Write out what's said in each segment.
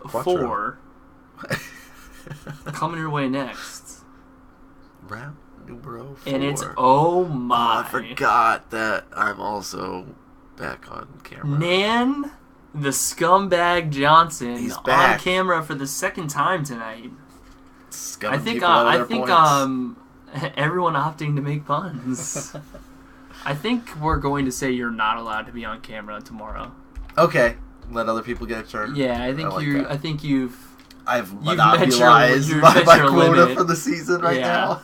4 coming your way next. Round numero 4. And it's oh my. I forgot that I'm also back on camera. Nan, the scumbag Johnson, He's back. on camera for the second time tonight. Scumming I think people out of their points. everyone opting to make puns. I think we're going to say you're not allowed to be on camera tomorrow. Okay, let other people get a turn. Yeah, I think I've met monopolized your my quota limit. for the season right now.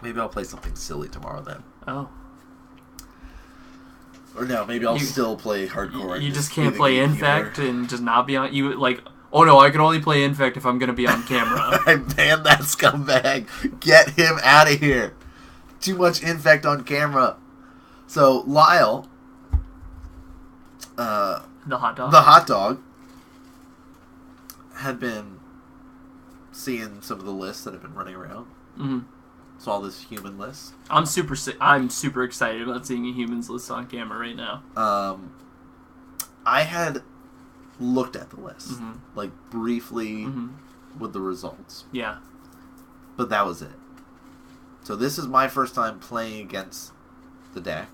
Maybe I'll play something silly tomorrow then. Oh. Or no, maybe I'll still play hardcore. You just can't play Infect and just not be on. You like, oh no, I can only play Infect if I'm going to be on camera. I banned that scumbag. Get him out of here. Too much Infect on camera. So, Lyle, the hot dog, had been seeing some of the lists that have been running around. Mm-hmm. Saw this human list. I'm super excited about seeing a humans list on camera right now. I had looked at the list, like briefly with the results. Yeah. But that was it. So this is my first time playing against the deck.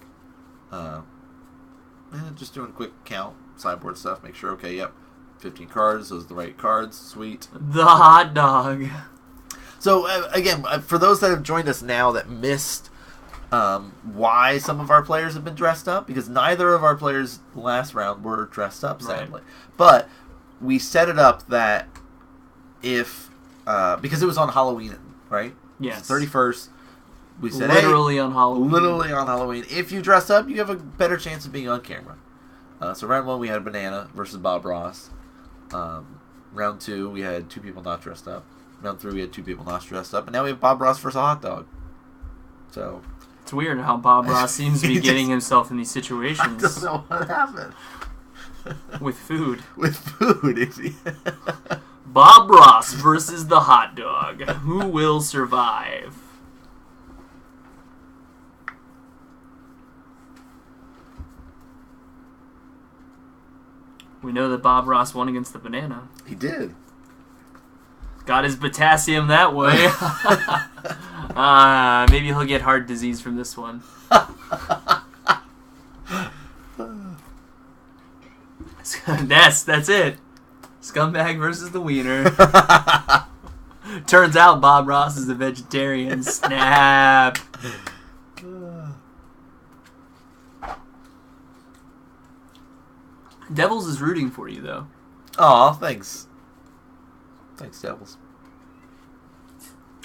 Just doing a quick count, sideboard stuff, make sure, okay, yep, 15 cards, those are the right cards, sweet. The hot dog. So, again, for those that have joined us now that missed why some of our players have been dressed up, because neither of our players last round were dressed up, sadly. Right. But we set it up that if, because it was on Halloween, right? Yes. The 31st. We said, literally on Halloween. Literally on Halloween. If you dress up, you have a better chance of being on camera. So round 1, we had Banana versus Bob Ross. Round 2, we had 2 people not dressed up. Round 3, we had 2 people not dressed up. And now we have Bob Ross versus a hot dog. So it's weird how Bob Ross seems to be getting himself in these situations. I don't know what happened. With food. With food. Bob Ross versus the hot dog. Who will survive? We know that Bob Ross won against the banana. He did. Got his potassium that way. Maybe he'll get heart disease from this one. That's it. Scumbag versus the wiener. Turns out Bob Ross is a vegetarian. Snap. Devils is rooting for you, though. Aw, thanks. Thanks, Devils.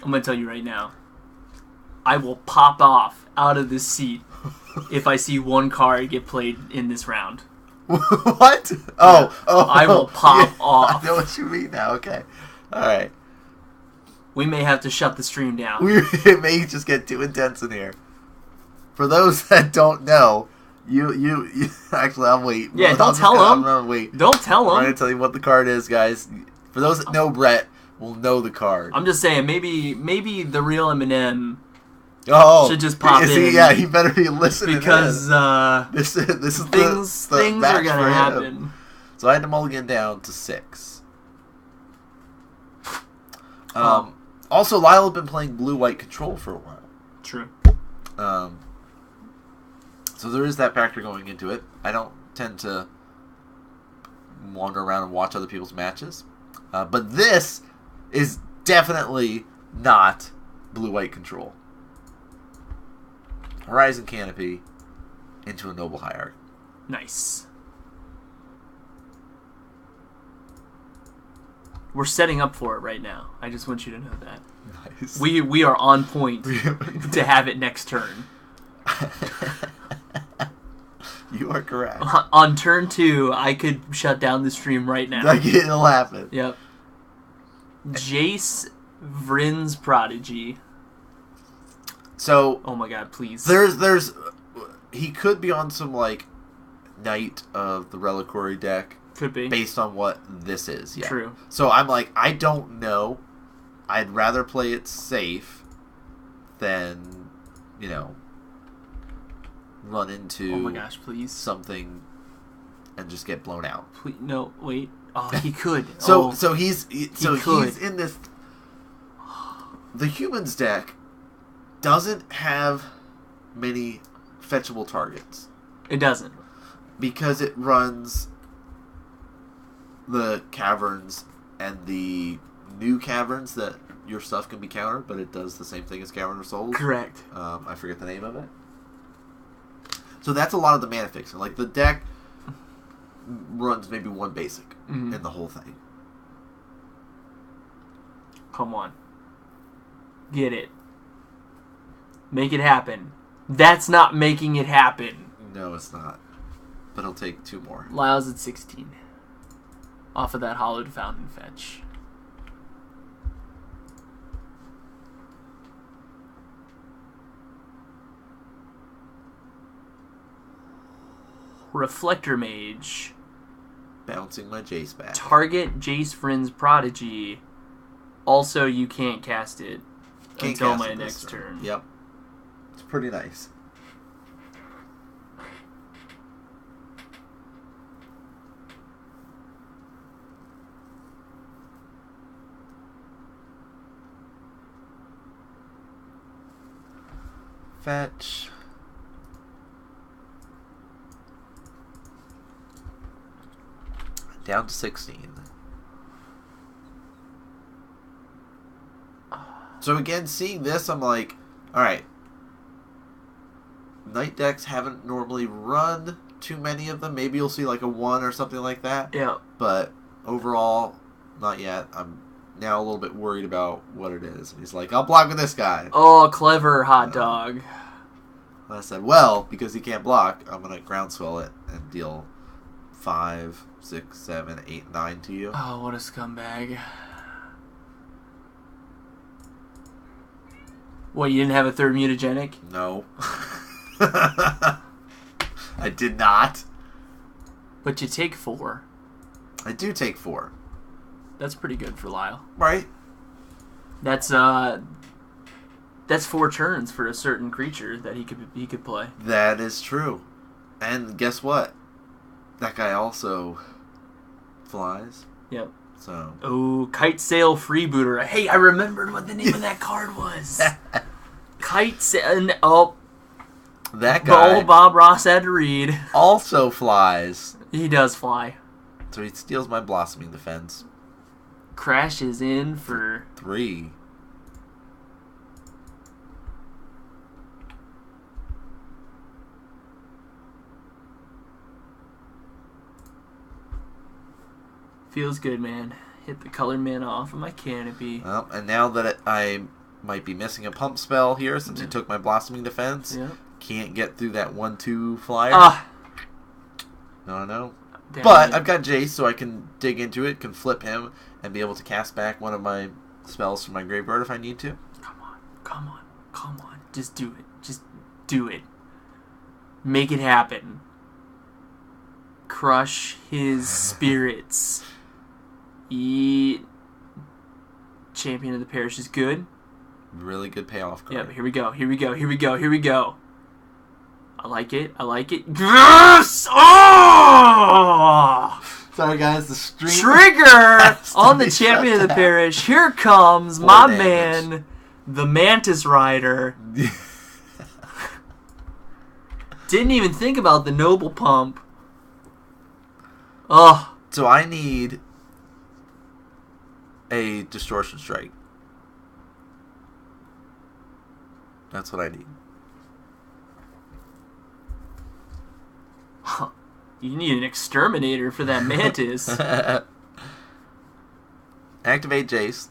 I'm going to tell you right now. I will pop off out of this seat if I see one card get played in this round. What? Oh. I will pop off. I know what you mean now. Okay. All right. We may have to shut the stream down. It may just get too intense in here. For those that don't know, you actually, I'll wait. Yeah, don't tell them. I'm gonna wait. Don't tell them. I'm gonna tell you what the card is, guys. For those that know Brett, will know the card. I'm just saying, maybe the real Eminem should just pop in. Yeah, he better be listening because this is things are gonna happen. So I had to mulligan down to 6. Also, Lyle had been playing blue-white control for a while. True. So there is that factor going into it. I don't tend to wander around and watch other people's matches. But this is definitely not blue-white control. Horizon Canopy into a Noble Hierarch. Nice. We're setting up for it right now. I just want you to know that. Nice. We are on point to have it next turn. You are correct. On turn 2, I could shut down the stream right now. Like, it'll happen. Yep. Jace Vryn's Prodigy. So, oh my god, please. There's he could be on some like Knight of the Reliquary deck. Could be. Based on what this is, yeah. True. So I'm like, I don't know. I'd rather play it safe than, run into oh my gosh, please. something and just get blown out. No, wait. Oh, he could. So oh, he's in this. The humans deck doesn't have many fetchable targets. It doesn't. Because it runs the caverns and the new caverns that your stuff can be countered, but it does the same thing as Cavern of Souls. Correct. I forget the name of it. So that's a lot of the mana fixing. Like, the deck runs maybe one basic in the whole thing. Come on. Get it. Make it happen. That's not making it happen. No, it's not. But it'll take 2 more. Lyle's at 16. Off of that Hollowed Fountain fetch. Reflector Mage. Bouncing my Jace back. Target Jace Vryn's Prodigy. Also, you can't cast it until my next turn. Yep. It's pretty nice. Fetch. Down to 16. So again, seeing this, I'm like, alright. Night decks haven't normally run too many of them. Maybe you'll see like a 1 or something like that. Yeah. But overall, not yet. I'm now a little bit worried about what it is. And he's like, I'll block with this guy. Oh, clever hot dog. I said, well, because he can't block, I'm going to groundswell it and deal 5, 6, 7, 8, 9 to you. Oh, what a scumbag. What, you didn't have a third mutagenic? No. I did not. But you take 4. I do take 4. That's pretty good for Lyle. Right. That's 4 turns for a certain creature that he could play. That is true. And guess what? That guy also flies. Yep. So. Oh, Kite Sail Freebooter. Hey, I remembered what the name of that card was. Kite Sail. Oh. That guy. Old Bob Ross had to read. Also flies. He does fly. So he steals my Blossoming Defense. Crashes in for 3. Feels good, man. Hit the color mana off of my canopy. Well, and now that I might be missing a pump spell here since he took my Blossoming Defense, can't get through that 1/2 flyer. No. But I've got Jace, so I can dig into it, can flip him, and be able to cast back one of my spells from my graveyard if I need to. Come on. Just do it. Just do it. Make it happen. Crush his spirits. Eat. Champion of the Parish is good. Really good payoff card. Yeah, but here we go. I like it. Yes! Oh! Sorry, guys. The stream Trigger on the Champion of the Parish. Here comes my man, the Mantis Rider. Didn't even think about the Noble Pump. Oh. So I need a Distortion Strike. That's what I need. Huh. You need an Exterminator for that Mantis. Activate Jace.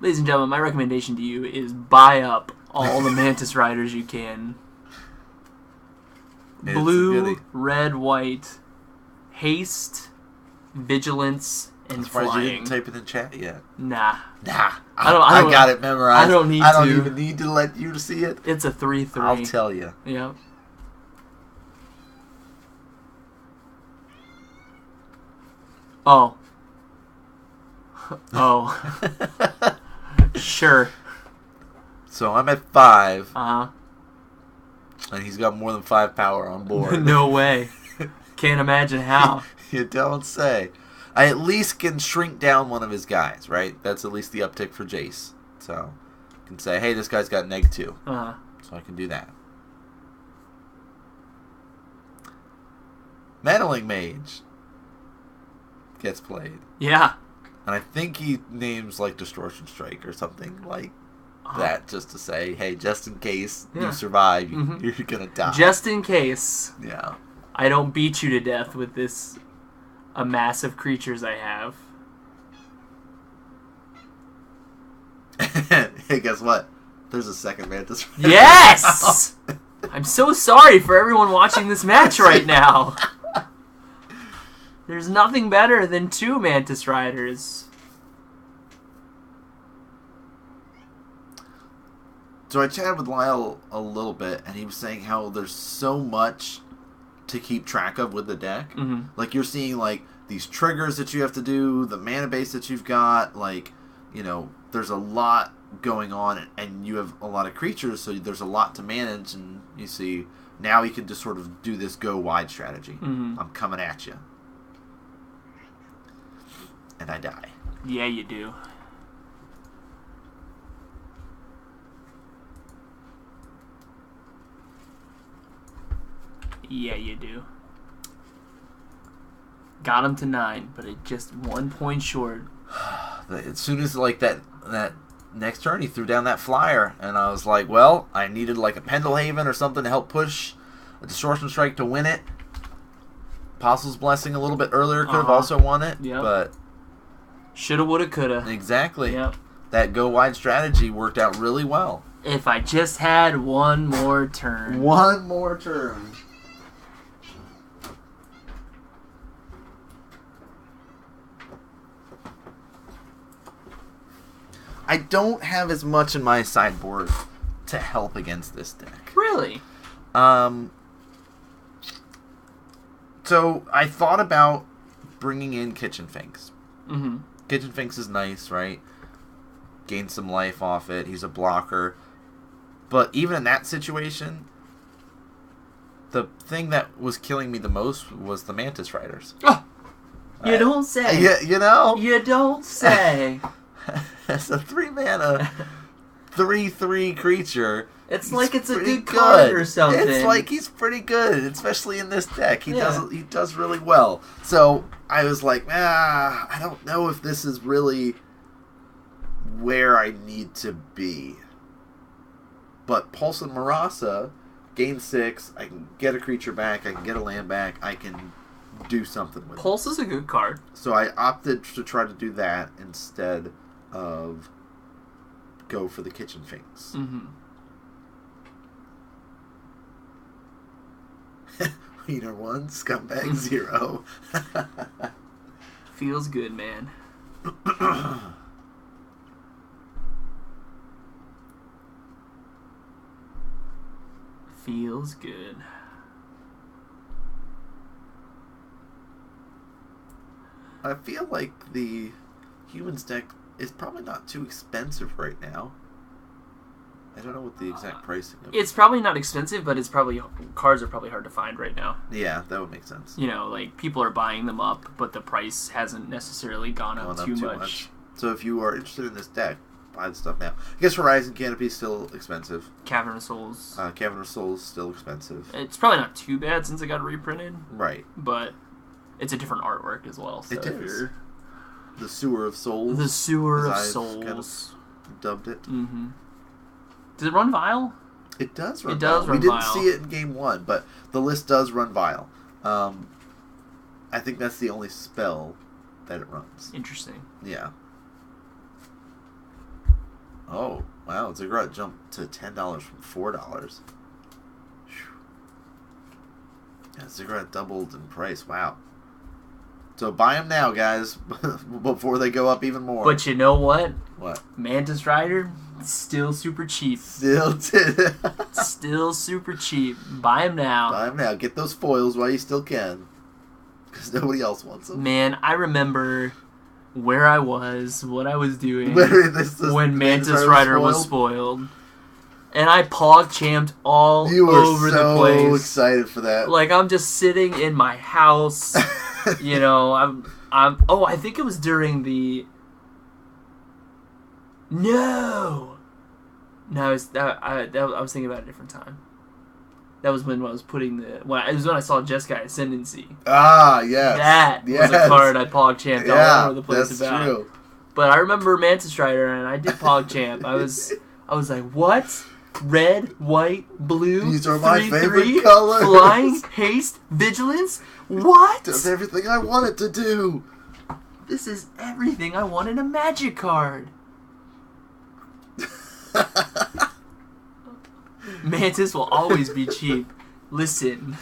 Ladies and gentlemen, my recommendation to you is buy up all the Mantis Riders you can. Blue, red, white, haste, vigilance, and flying. You didn't type it in chat yet. Nah. I got it memorized. I don't need I don't even need to let you see it. It's a 3/3. I'll tell you. Yeah. Oh. Sure. So I'm at 5. Uh-huh. And he's got more than 5 power on board. No way. Can't imagine how. You don't say. I at least can shrink down one of his guys, right? That's at least the uptick for Jace. So I can say, hey, this guy's got -2. Uh-huh. So I can do that. Meddling Mage gets played. Yeah. And I think he names like Distortion Strike or something like that, just to say, hey, just in case you survive, you're going to die. Just in case. Yeah. I don't beat you to death with this amass of creatures I have. Hey, guess what? There's a second Mantis. Yes! I'm so sorry for everyone watching this match right now. There's nothing better than 2 Mantis Riders. So I chatted with Lyle a little bit, and he was saying how there's so much to keep track of with the deck. Mm-hmm. Like, you're seeing, like, these triggers that you have to do, the mana base that you've got, like, you know, there's a lot going on, and you have a lot of creatures, so there's a lot to manage, and you see, now you can just sort of do this go-wide strategy. Mm-hmm. I'm coming at you. And I die. Yeah, you do. Yeah, you do. Got him to 9, but it just 1 point short. As soon as, like, that next turn, he threw down that flyer, and I was like, well, I needed, like, a Pendelhaven or something to help push a Distortion Strike to win it. Apostle's Blessing a little bit earlier could have also won it, but... Shoulda, woulda, coulda. Exactly. Yep. That go-wide strategy worked out really well. If I just had one more turn. One more turn. I don't have as much in my sideboard to help against this deck. Really? So I thought about bringing in Kitchen Finks. Mm-hmm. Kitchen Finks is nice, right? Gain some life off it. He's a blocker. But even in that situation, the thing that was killing me the most was the Mantis Riders. Oh, you don't say. Yeah, you know? You don't say. As a 3-mana, 3/3 creature. It's like it's a good card or something. It's like he's pretty good, especially in this deck. He does really well. So I was like, I don't know if this is really where I need to be. But Pulse and Marasa, gain 6, I can get a creature back, I can get a land back, I can do something with it. Pulse is a good card. So I opted to try to do that instead of go for the Kitchen Finks. Mm-hmm. Wiener 1, Scumbag 0. Feels good, man. Feels good. I feel like the Humans deck is probably not too expensive right now. I don't know what the exact pricing of it. It's probably not expensive, but it's probably cards are probably hard to find right now. Yeah, that would make sense. You know, like people are buying them up, but the price hasn't necessarily gone up too much. So if you are interested in this deck, buy the stuff now. I guess Horizon Canopy is still expensive. Cavern of Souls. Cavern of Souls still expensive. It's probably not too bad since it got reprinted. Right. But it's a different artwork as well. So it is. The Sewer of Souls. The Sewer of Souls. Souls. Kind of dubbed it. Mm-hmm. Does it run Vial? It does run It does Vial. run We didn't Vial. see it in Game 1, but the list does run Vial. I think that's the only spell that it runs. Interesting. Yeah. Oh, wow. Ziggurat jumped to $10 from $4. Yeah, Ziggurat doubled in price. Wow. So buy them now, guys, before they go up even more. But you know what? What? Mantis Rider, still super cheap. Still super cheap. Buy them now. Buy them now. Get those foils while you still can. Because nobody else wants them. Man, I remember where I was, what I was doing when Mantis Rider was spoiled. And I pog-champed all over the place. You were so excited for that. Like, I'm just sitting in my house. You know, I think it was during the... No, I was thinking about a different time. That was when I was putting it was when I saw Jeskai Ascendancy. Ah, yes. That was a card I pog-champed all over the place that's about. True. But I remember Mantis Rider, and I did pog-champ. I was like, what? Red, white, blue, these are my favorite colors. Flying, haste, vigilance. What? Does everything I want it to do. This is everything I want in a Magic card. Mantis will always be cheap. Listen.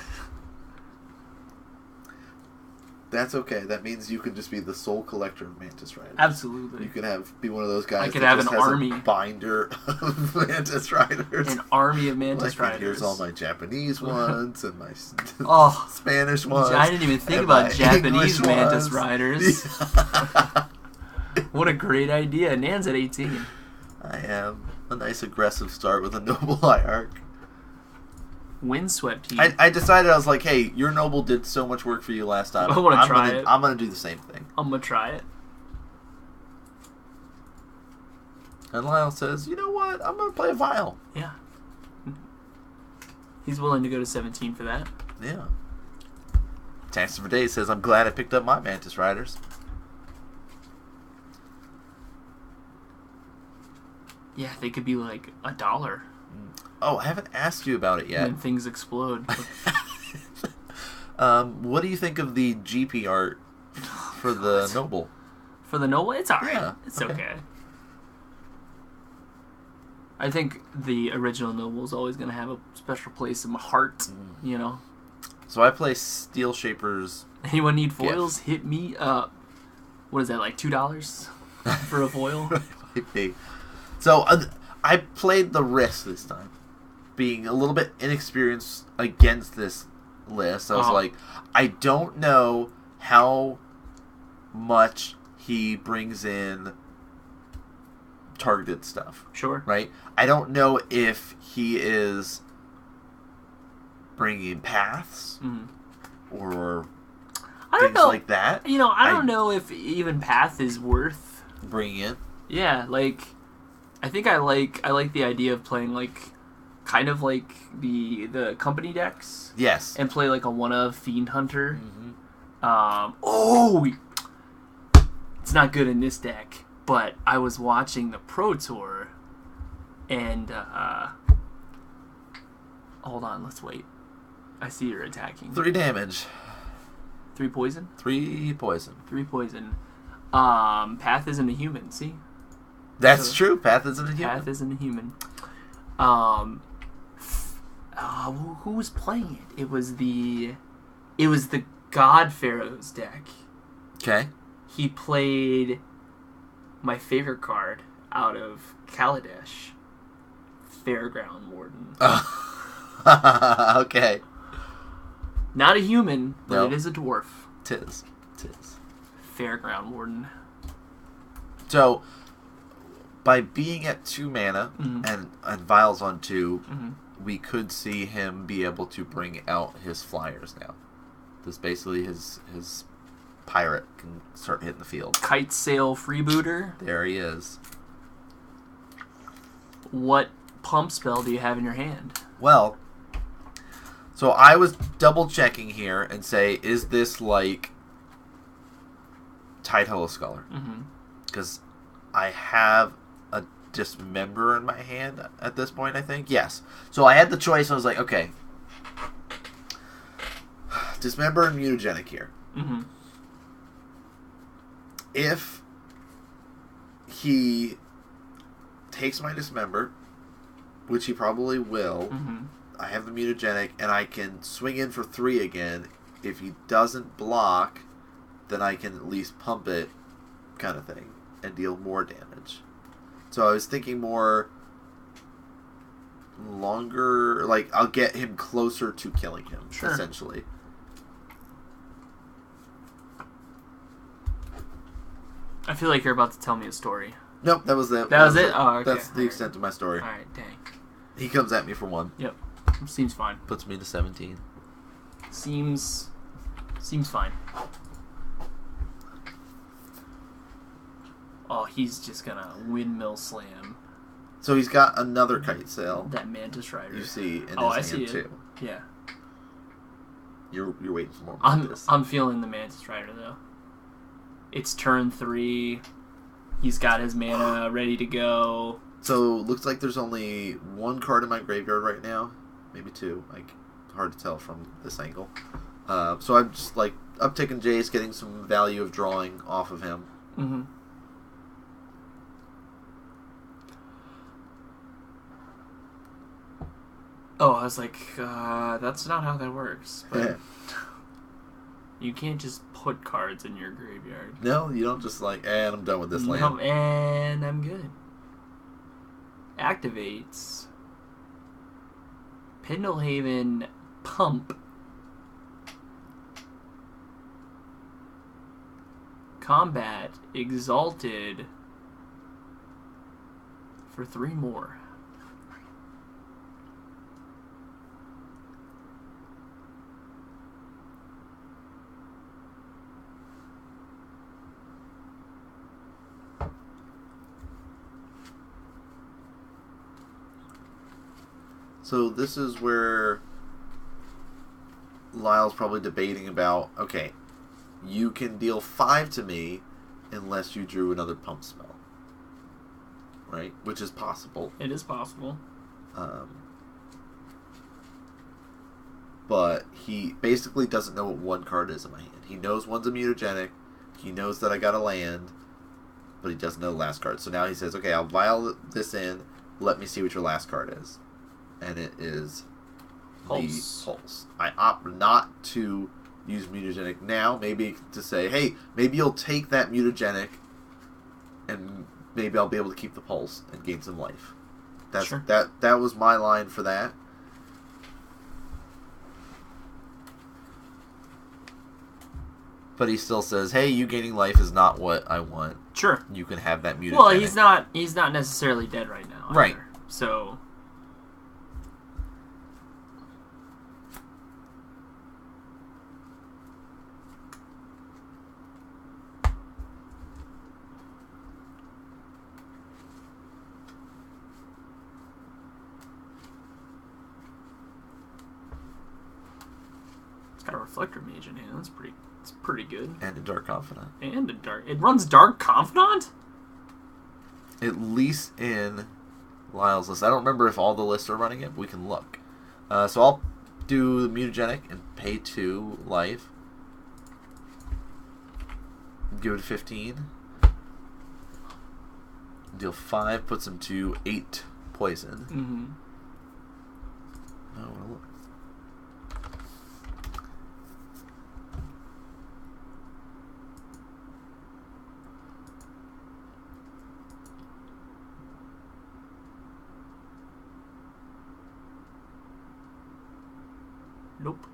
That's okay. That means you can just be the sole collector of Mantis Riders. Absolutely. You can be one of those guys. I could have an army. A binder of Mantis Riders. An army of Mantis Riders. Here's all my Japanese ones and my Spanish ones. I didn't even think about Japanese Mantis Riders. What a great idea. Nan's at 18. I am. A nice aggressive start with a Noble Hierarch. Windswept Heat. I decided, I was like, hey, your Noble did so much work for you last time. I want to try it. I'm going to do the same thing. I'm going to try it. And Lyle says, you know what? I'm going to play a Vial. Yeah. He's willing to go to 17 for that. Yeah. Taxes for Days says, I'm glad I picked up my Mantis Riders. Yeah, they could be like $1. Oh, I haven't asked you about it yet. When things explode. What do you think of the GP art for the Noble? For the Noble? It's alright. Yeah, it's okay. I think the original Noble is always going to have a special place in my heart, you know? So I play Steel Shapers. Anyone need foils? Hit me up. What is that, like $2 for a foil? Might be. So I played the risk this time. Being a little bit inexperienced against this list, I was like, I don't know how much he brings in targeted stuff. Sure. Right? I don't know if he is bringing in paths or things like that. You know, I don't know if even path is worth bringing in. Yeah, like I think I like the idea of playing like kind of like the company decks. Yes. And play like a one-of Fiend Hunter. It's not good in this deck, but I was watching the Pro Tour and hold on, let's wait. I see you're attacking. 3 damage. 3 poison? 3 poison. 3 poison. Path isn't a human, see? That's true. Path isn't a human. Path isn't a human. Who was playing it? It was the God Pharaoh's deck. Okay. He played my favorite card out of Kaladesh, Fairground Warden. Okay. Not a human, but it is a dwarf. Tis. Fairground Warden. So, by being at 2 mana and Vials on 2, we could see him be able to bring out his flyers now. This basically his pirate can start hitting the field. Kite Sail Freebooter. There he is. What pump spell do you have in your hand? Well, so I was double checking here and say, is this like Tide Hollow Scholar? Because I have a Dismember in my hand at this point, I think. Yes. So I had the choice. I was like, okay. Dismember and Mutagenic here. If he takes my Dismember, which he probably will, I have the Mutagenic, and I can swing in for 3 again. If he doesn't block, then I can at least pump it, kind of thing, and deal more damage. So I was thinking more longer, like I'll get him closer to killing him, essentially. I feel like you're about to tell me a story. Nope, that was it. That was it? Oh, okay. That's the extent of my story. Alright, dang. He comes at me for 1. Yep. Seems fine. Puts me to 17. Seems fine. Oh, he's just gonna windmill slam So he's got another kite sail. that Mantis Rider. You see in his I hand see it. too. Yeah. You're waiting for more I'm Mantis. feeling the Mantis Rider though. It's turn 3. He's got his mana ready to go. So looks like there's only 1 card in my graveyard right now, maybe 2. Like hard to tell from this angle. So I'm just like upticking Jace, getting some value of drawing off of him. Mm-hmm. Oh, I was like, that's not how that works. But you can't just put cards in your graveyard. No, you don't just like, and I'm done with this land. No, and I'm good. Activates. Pendlehaven Pump. Combat Exalted for 3 more. So this is where Lyle's probably debating about, okay, you can deal 5 to me unless you drew another pump spell. Right? Which is possible. It is possible. But he basically doesn't know what 1 card is in my hand. He knows one's a mutagenic. He knows that I got a land. But he doesn't know the last card. So now he says, okay, I'll vial this in. Let me see what your last card is. And it is Pulse. the Pulse. I opt not to use mutagenic now. Maybe to say, hey, maybe you'll take that mutagenic and maybe I'll be able to keep the Pulse and gain some life. That's Sure. that was my line for that. But he still says, hey, you gaining life is not what I want. Sure. You can have that mutagenic. Well, he's not necessarily dead right now. Either. Right. So got a Reflector Mage in hand. That's pretty good. And a Dark Confidant. And a dark. It runs Dark Confidant? At least in Lyle's list. I don't remember if all the lists are running it, but we can look. So I'll do the mutagenic and pay 2 life. Give it a 15. Deal 5, puts him to 8 poison. Mm-hmm. Oh, well, look. Nope.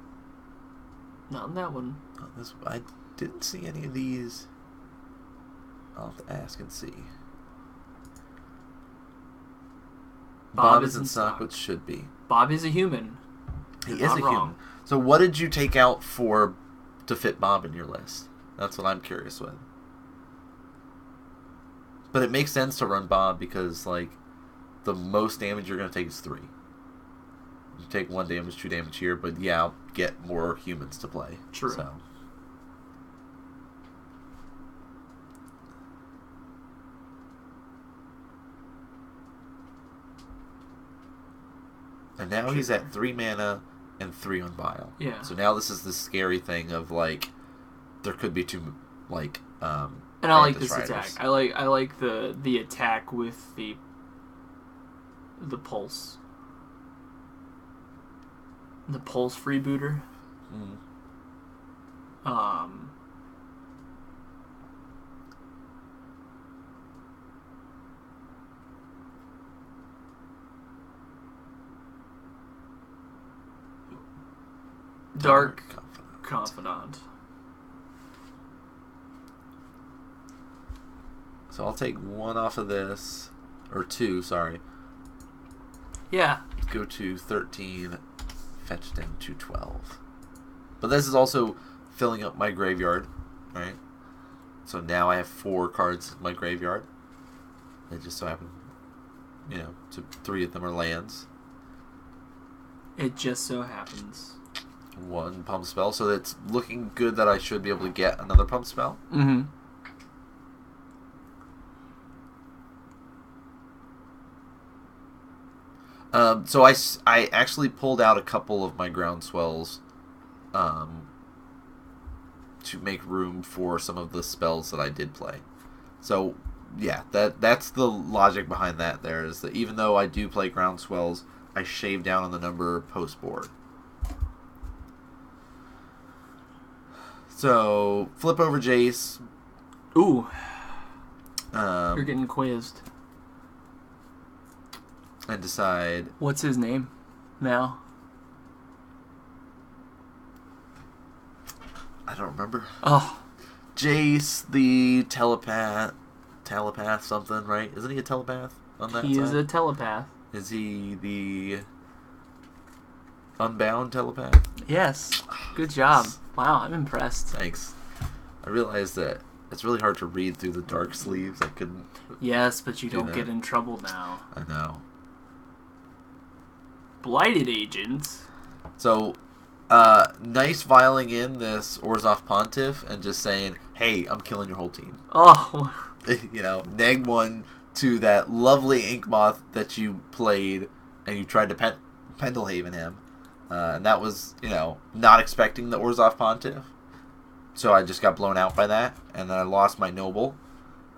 Not in that one. Oh, I didn't see any of these. I'll have to ask and see. Bob is in stock, which should be. Bob is a human. He You're is not a wrong. human. So what did you take out to fit Bob in your list? That's what I'm curious with. But it makes sense to run Bob because, like, the most damage you're going to take is 3. You take 1 damage, 2 damage here, but yeah, I'll get more humans to play. True. So. And now he's at 3 mana and 3 on Bile. Yeah. So now this is the scary thing of, like, there could be 2, like, and I like Mantis this Riders. attack. I like the attack with the pulse. The pulse freebooter. Mm. Dark Confidant. So I'll take 1 off of this. Or 2, sorry. Yeah. Go to 13, fetch down to 12. But this is also filling up my graveyard, right? So now I have 4 cards in my graveyard. They just so happen, 3 of them are lands. It just so happens. 1 pump spell, so it's looking good that I should be able to get another pump spell. Mm-hmm. So I actually pulled out a couple of my groundswells to make room for some of the spells that I did play. So yeah, that's the logic behind that. There is that even though I do play groundswells, I shave down on the number post board. So flip over Jace. Ooh. You're getting quizzed. And decide. What's his name now? I don't remember. Oh. Jace, the telepath something, right? Isn't he a telepath on that side? He is a telepath. Is he the unbound telepath? Yes. Good job. Wow, I'm impressed. Thanks. I realized that it's really hard to read through the dark sleeves. I couldn't. Yes, but you don't get in trouble now. I know. Blighted agents. So, nice vialing in this Orzhov Pontiff and just saying, hey, I'm killing your whole team. Oh. Neg 1 to that lovely Ink Moth that you played and you tried to Pendelhaven him. And that was, not expecting the Orzhov Pontiff. So I just got blown out by that. And then I lost my Noble.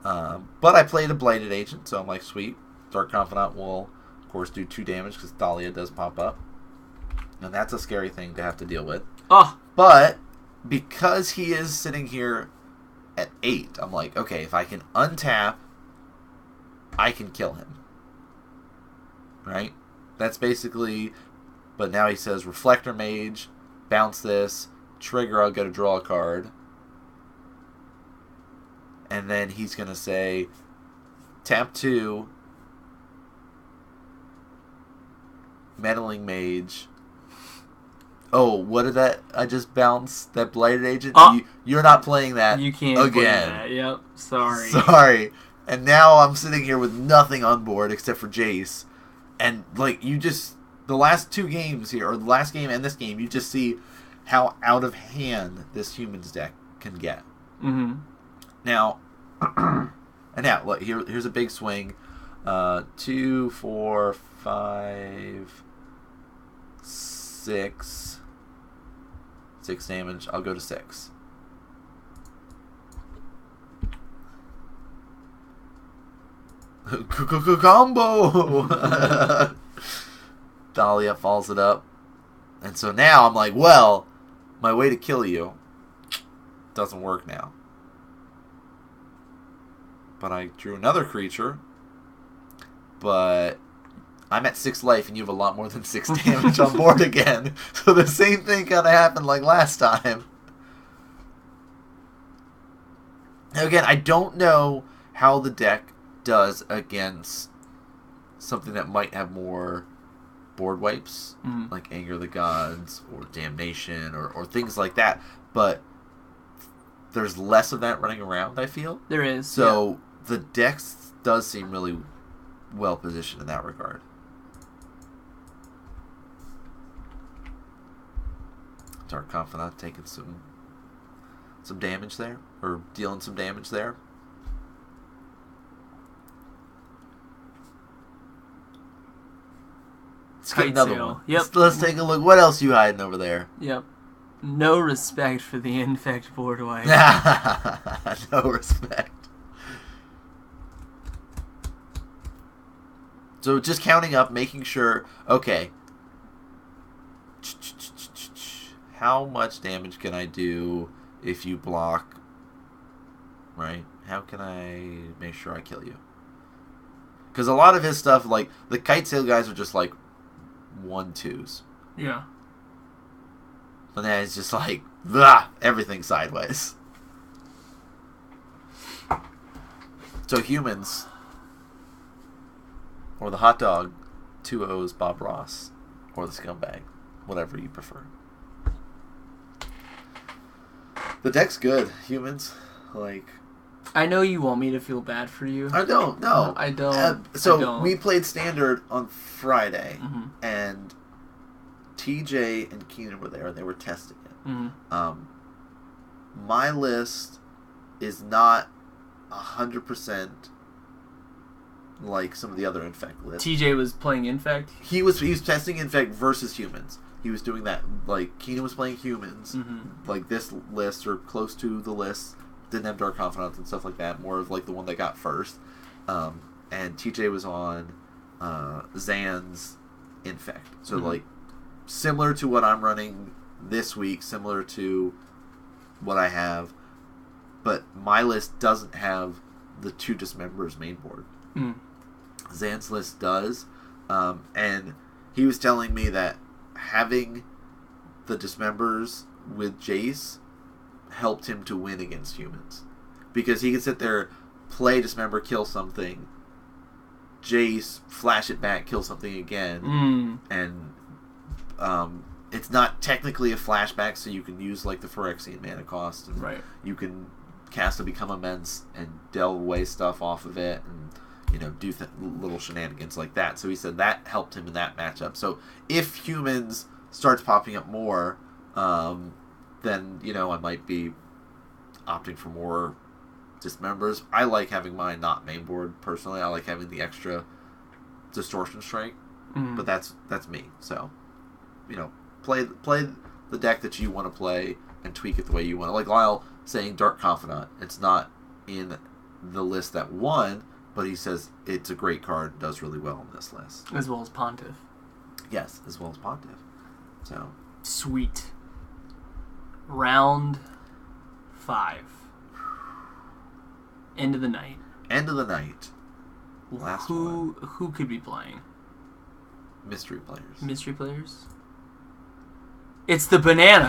But I played a Blighted Agent, so I'm like, sweet. Dark Confidant will, of course, do 2 damage because Thalia does pop up. And that's a scary thing to have to deal with. Oh. But because he is sitting here at 8, I'm like, okay, if I can untap, I can kill him. Right? That's basically... But now he says, Reflector Mage, bounce this, trigger, I'll get to draw a card. And then he's going to say, tap 2, Meddling Mage. Oh, what did that? I just bounced that Blighted Agent? You're not playing that you can't again. Play that. Yep, Sorry. And now I'm sitting here with nothing on board except for Jace. And, the last 2 games here, or the last game and this game, you just see how out of hand this Humans deck can get. Mm-hmm. Now, look, here's a big swing. 2, 4, 5, 6. 6 damage. I'll go to 6. Combo! Thalia follows it up. And so now I'm like, well, my way to kill you doesn't work now. But I drew another creature. But I'm at 6 life and you have a lot more than 6 damage on board again. So the same thing kind of happened like last time. Now again, I don't know how the deck does against something that might have more board wipes, like Anger of the Gods or Damnation or things like that. But there's less of that running around, I feel. There is. So the deck does seem really well positioned in that regard. Dark Confidant taking some damage there, or dealing some damage there. Let's get another one. Yep. Let's take a look. What else you hiding over there? Yep. No respect for the Infect board wipe. No respect. So just counting up, making sure, okay, how much damage can I do if you block, right? How can I make sure I kill you? Because a lot of his stuff, like, the Kite Sail guys are just, like, 1/2s. Yeah. And then it's just like, blah, everything sideways. So humans, or the hot dog, 2 O's Bob Ross, or the scumbag, whatever you prefer. The deck's good. Humans, like... I know you want me to feel bad for you. I don't. No, I don't. We played Standard on Friday, Mm-hmm. and TJ and Keenan were there, and they were testing it. Mm-hmm. My list is not 100% like some of the other Infect lists. TJ was playing Infect? He was testing Infect versus humans. He was doing that, like, Keenan was playing humans, like this list, or close to the list. Didn't have Dark Confidants and stuff like that. More of like the one they got first. And TJ was on Zan's Infect. So like similar to what I'm running this week, similar to what I have, but my list doesn't have the 2 Dismembers main board. Zan's list does. And he was telling me that having the Dismembers with Jace helped him to win against humans, because he could sit there, play Dismember, kill something, Jace, flash it back, kill something again, and it's not technically a flashback, so you can use like the Phyrexian mana cost, and you can cast a Become Immense and delve away stuff off of it, and do little shenanigans like that. So he said that helped him in that matchup. So if humans starts popping up more, then, I might be opting for more Dismembers. I like having mine not main board, personally. I like having the extra Distortion Strike, but that's me. So, play the deck that you want to play and tweak it the way you want. Like Lyle saying Dark Confidant. It's not in the list that won, but he says it's a great card, does really well on this list. As well as Pontiff. Yes, as well as Pontiff. So sweet. Round 5. End of the night. End of the night. Last one. Who could be playing? Mystery players. Mystery players? It's the banana.